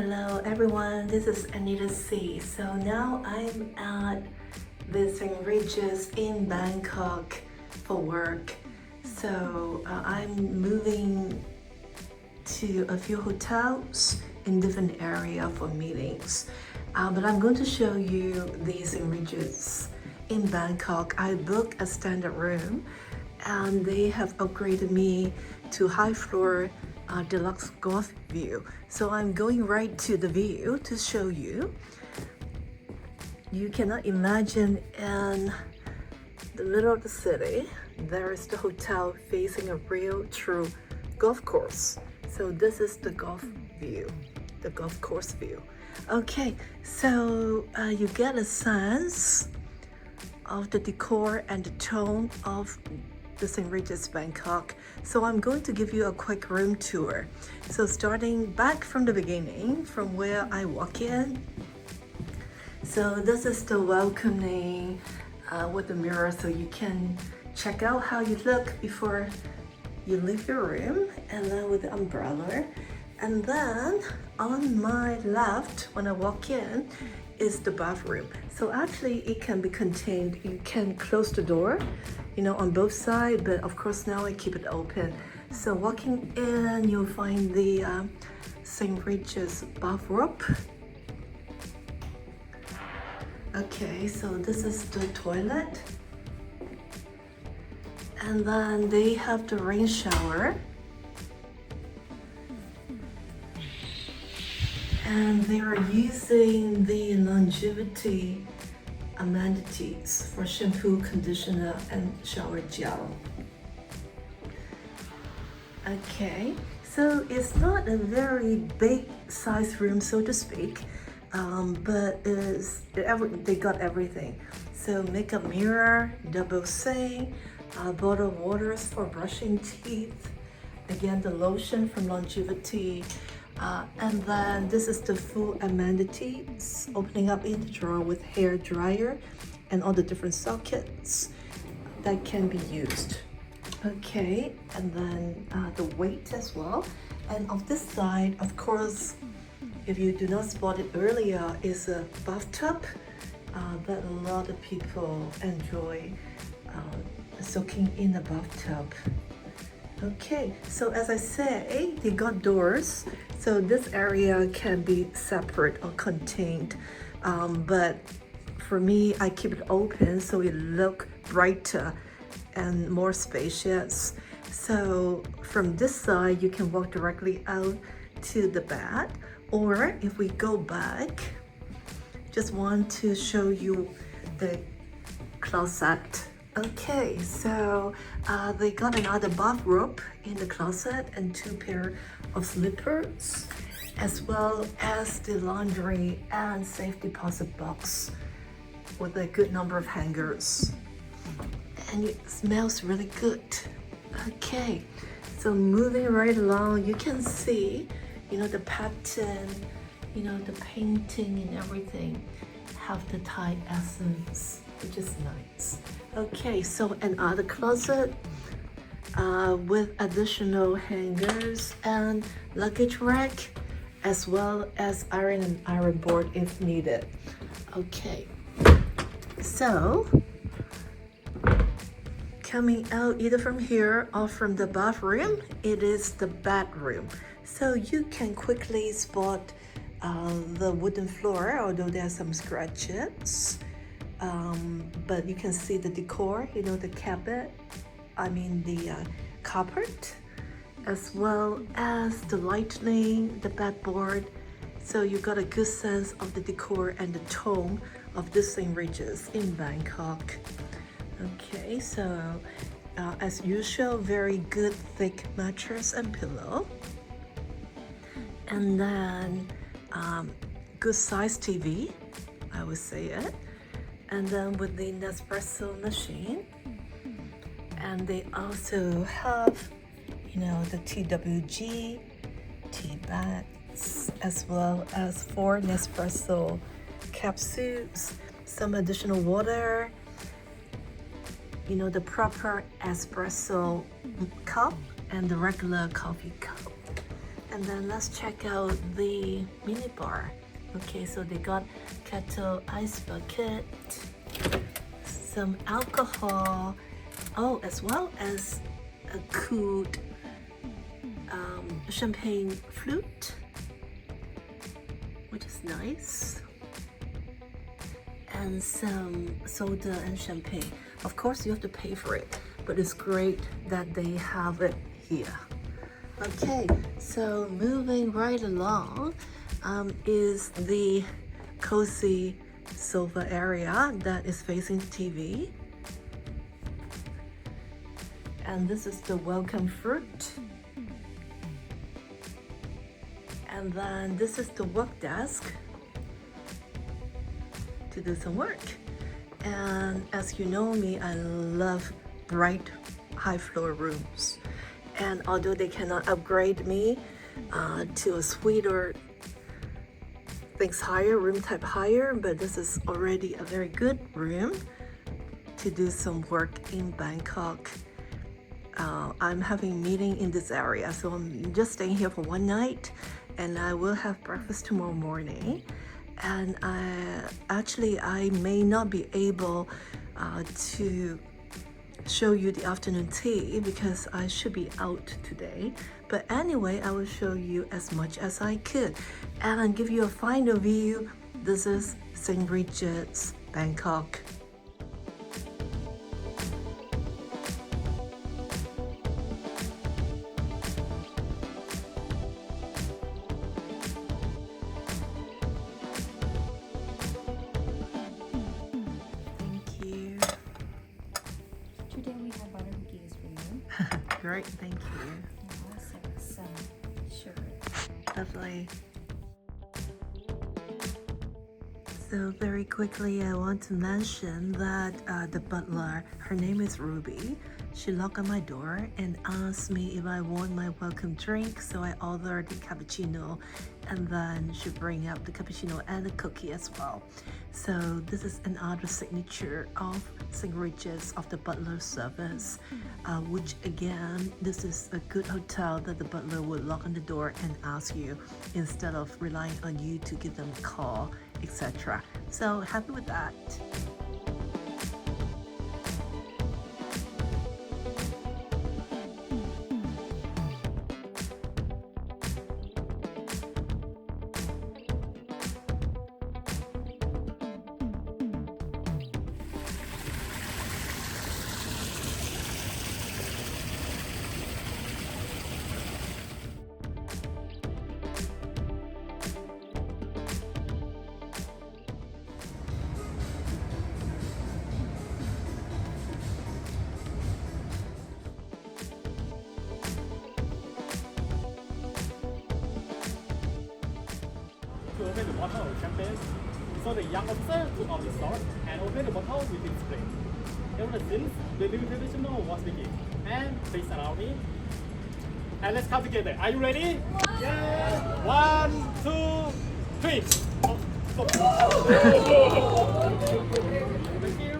Hello everyone, this is Anita C. So now I'm at this Regis in Bangkok for work. So I'm moving to a few hotels in different area for meetings. But I'm going to show you these Regis in Bangkok. I booked a standard room and they have upgraded me to high floor deluxe golf view. So I'm going right to the view to show you. You cannot imagine in the middle of the city, there is the hotel facing a real true golf course. So this is the golf view, the golf course view. Okay, so you get a sense of the decor and the tone of the St. Regis Bangkok. So I'm going to give you a quick room tour. So starting back from the beginning, from where I walk in. So this is the balcony with the mirror, so you can check out how you look before you leave your room, and then with the umbrella. And then on my left, when I walk in, is the bathroom. So actually it can be contained. You can close the door, on both sides, but of course now I keep it open. So walking in, you'll find the St. Regis bathroom. Okay, so this is the toilet. And then they have the rain shower. And they are using the longevity amenities for shampoo, conditioner, and shower gel. Okay, so it's not a very big size room, so to speak, but they got everything. So makeup mirror, double sink, bottle of waters for brushing teeth, again the lotion from longevity. And then this is the full amenities, opening up in the drawer with hair dryer and all the different sockets that can be used. Okay, and then the weight as well. And on this side, of course, if you do not spot it earlier, is a bathtub that a lot of people enjoy soaking in the bathtub. Okay, so as I say, they got doors, so this area can be separate or contained, but for me, I keep it open so it look brighter and more spacious. So from this side, you can walk directly out to the bed, or if we go back, just want to show you the closet. Okay, so they got another bathrobe in the closet and 2 pair of slippers, as well as the laundry and safe deposit box with a good number of hangers. And it smells really good. Okay, so moving right along, you can see, the pattern, the painting and everything have the Thai essence, which is nice. Okay, so another closet with additional hangers and luggage rack, as well as iron board if needed. Okay, so coming out either from here or from the bathroom, it is the bedroom. So you can quickly spot the wooden floor, although there are some scratches. But you can see the decor, the carpet, as well as the lighting, the bedboard. So you got a good sense of the decor and the tone of this St. Regis in Bangkok. Okay, so as usual, very good thick mattress and pillow. And then good size TV, I would say it. And then with the Nespresso machine, and they also have, the TWG tea bags, as well as 4 Nespresso capsules, some additional water, the proper espresso cup and the regular coffee cup. And then let's check out the mini bar. Okay, so they got kettle, ice bucket, some alcohol, oh, as well as a cooled champagne flute, which is nice, and some soda and champagne. Of course, you have to pay for it, but it's great that they have it here. Okay, so moving right along is the cozy sofa area that is facing TV. And this is the welcome fruit. And then this is the work desk to do some work. And as you know me, I love bright high floor rooms. And although they cannot upgrade me to a suite or things higher, room type higher, but this is already a very good room to do some work in Bangkok. I'm having a meeting in this area, so I'm just staying here for one night, and I will have breakfast tomorrow morning. And I may not be able to show you the afternoon tea because I should be out today. But anyway, I will show you as much as I could and give you a final view. This is St. Regis, Bangkok. Today we have butter cookies for you. Great, thank you. Some sugar. Lovely. So very quickly, I want to mention that the butler, her name is Ruby. She knocked on my door and asked me if I want my welcome drink. So I ordered the cappuccino, and then she bring up the cappuccino and the cookie as well. So this is another signature of St. Regis of the butler service, which again, this is a good hotel that the butler would knock on the door and ask you instead of relying on you to give them a call, etc. So happy with that. To open the bottle of champagne, so the young officer took off his sword and opened the bottle with his blade. Ever since, the new traditional was beginning. And please allow me. And let's come together. Are you ready? Yeah. 1, 2, 3. Thank you.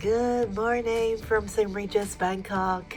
Good morning from St. Regis, Bangkok.